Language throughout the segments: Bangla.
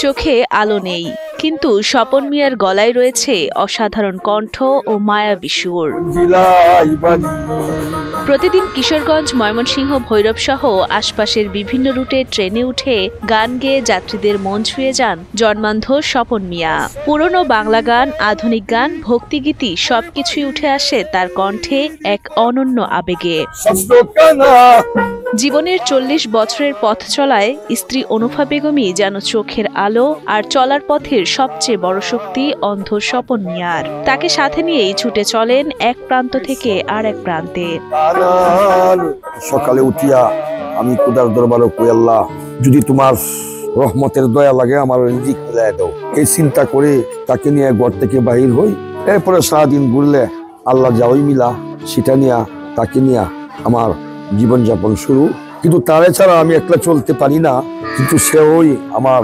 চোখে আলো নেই, কিন্তু স্বপন মিয়ার গলায় রয়েছে অসাধারণ কণ্ঠ ও মায়াবী সুর। প্রতিদিন কিশোরগঞ্জ, ময়মনসিংহ, ভৈরব সহ আশপাশের বিভিন্ন রুটে ট্রেনে উঠে গান গেয়ে যাত্রীদের মন ছুঁয়ে যান জন্মান্ধ স্বপন মিয়া। পুরনো বাংলা গান, আধুনিক গান, ভক্তিগীতি সবকিছুই উঠে আসে তার কণ্ঠে এক অনন্য আবেগে। জীবনের 40 বছরের পথ চলায় স্ত্রী অনুফা বেগমই যেন চোখের আলো, আর চলার পথের সবচেয়ে বড় শক্তি অন্ধ স্বপন মিয়ার। তাকে সাথে নিয়েই ছুটে চলেন এক প্রান্ত থেকে আর এক প্রান্তে। সকালে উঠিয়া আমি খোদার দরবারে কই, আল্লাহ যদি তোমার রহমতের দয়া লাগে আমার রিজিক মিলায় দাও। এই চিন্তা করে তাকে নিয়ে ঘর থেকে বাহির হই। এরপরে সারাদিন ঘুরলে আল্লাহ যাওয়াই মিলা, সেটা নিয়ে তাকে নিয়ে আমার জীবনযাপন শুরু। কিন্তু তারে ছাড়া আমি একলা চলতে পারি না, কিন্তু সেওই আমার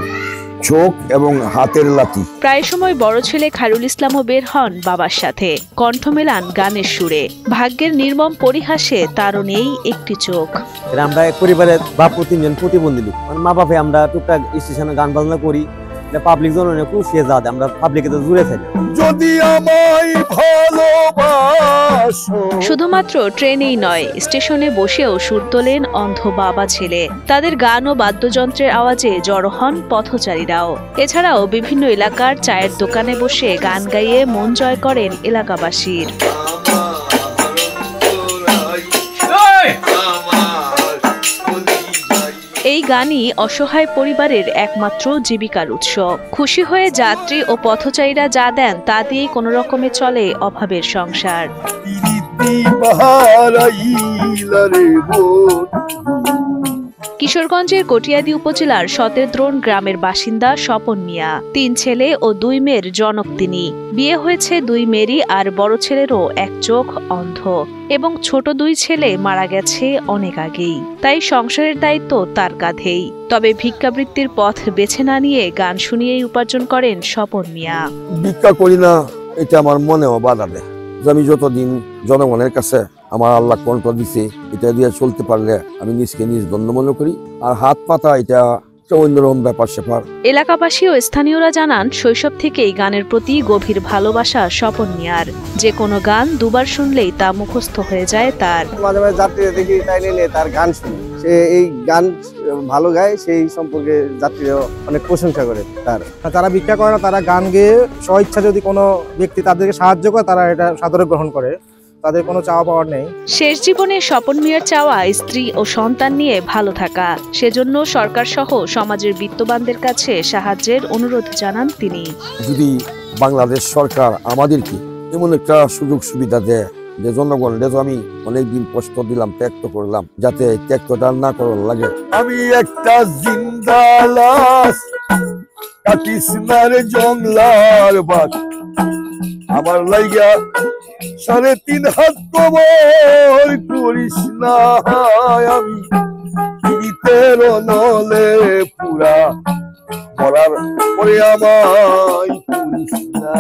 চোখ এবং হাতের লাঠি। প্রায় সময় বড় ছেলে খায়রুল ইসলামও বের হন বাবার সাথে, কণ্ঠ মেলান গানের সুরে। ভাগ্যের নির্মম পরিহাসে তারও নেই একটি চোখ। আমরা এক পরিবারের বাপু 3 জন প্রতিবন্ধী লোক, মানে মা বাপে আমরা টুকটাক স্টেশনে গান বাজনা করি, পাবলিক জনে খুশিয়ে যাতে আমরা পাবলিকে তো জুড়ে থাকি। যদি আমায় ভালোবাসো। শুধুমাত্র ট্রেনেই নয়, স্টেশনে বসেও সুর তোলেন অন্ধ বাবা ছেলে। তাদের গান ও বাদ্যযন্ত্রের আওয়াজে জড়ো হন পথচারীরাও। এছাড়াও বিভিন্ন এলাকার চায়ের দোকানে বসে গান গাইয়ে মন জয় করেন এলাকাবাসীর। এই গানই অসহায় পরিবারের একমাত্র জীবিকার উৎস। খুশি হয়ে যাত্রী ও পথচারীরা যা দেন তা দিয়েই কোনো রকমে চলে অভাবের সংসার। কিশোরগঞ্জের কটিয়াদি উপজেলার সতেদ্রোন গ্রামের বাসিন্দা স্বপন মিয়া। 3 ছেলে ও 2 মেয়ের জনক তিনি। বিয়ে হয়েছে 2 মেয়েরই, আর বড় ছেলেরও এক চোখ অন্ধ এবং ছোট 2 ছেলে মারা গেছে অনেক আগেই। তাই সংসারের দায়িত্ব তার কাঁধেই। তবে ভিক্ষাবৃত্তির পথ বেছে না নিয়ে গান শুনিয়েই উপার্জন করেন স্বপন মিয়া। ভিক্ষা করি না, এটা আমার মনেও বাধা দেয়। আমি যতদিন জনগণের কাছে আমার আল্লাহ কণ্ঠ দিছে, এটা দিয়ে চলতে পারলে আমি নিজকে নিজ ধন্য মনে করি। আর হাত পাতা এটা অন্যরকম ব্যাপার স্যাপার। এলাকাবাসী ও স্থানীয়রা জানান, শৈশব থেকেই গানের প্রতি গভীর ভালোবাসা স্বপন মিয়ার। যে কোনো গান দুবার শুনলেই তা মুখস্থ হয়ে যায় তার। মাঝে মাঝে যাত্রীরা দেখি তাই নিয়ে তার গান শুনে, সে এই গান ভালো গায়, সেই সম্পর্কে যাত্রীরা অনেক প্রশংসা করে তার। তারা ভিক্ষা করে না, তারা গান গেয়ে স্বইচ্ছা যদি কোনো ব্যক্তি তাদেরকে সাহায্য করে, তারা এটা সাদরে গ্রহণ করে। তাদের কোনো চাওয়া পাওয়ার নেই। শেষ জীবনে স্বপন মিয়ার চাওয়া স্ত্রী ও সন্তান নিয়ে ভালো থাকা। সেজন্য সরকার সহ সমাজের বিত্তবানদের কাছে সাহায্যের অনুরোধ জানান তিনি। যদি বাংলাদেশ সরকার আমাদেরকে এমন একটা সুযোগ সুবিধা দেয় যে জনগণের আমি অনেকদিন কষ্ট দিলাম, ত্যাগ করলাম, যাতে ত্যাগটা না করার লাগে। আমি একটা জিন্দা লাশ, কাটিসনার জংলার বাদ, আমার লাইগা 3.5 হাত কবর করিস না। আমি পীড়িতের নলে পুরা, মরার পরে আমায় পুরিস না।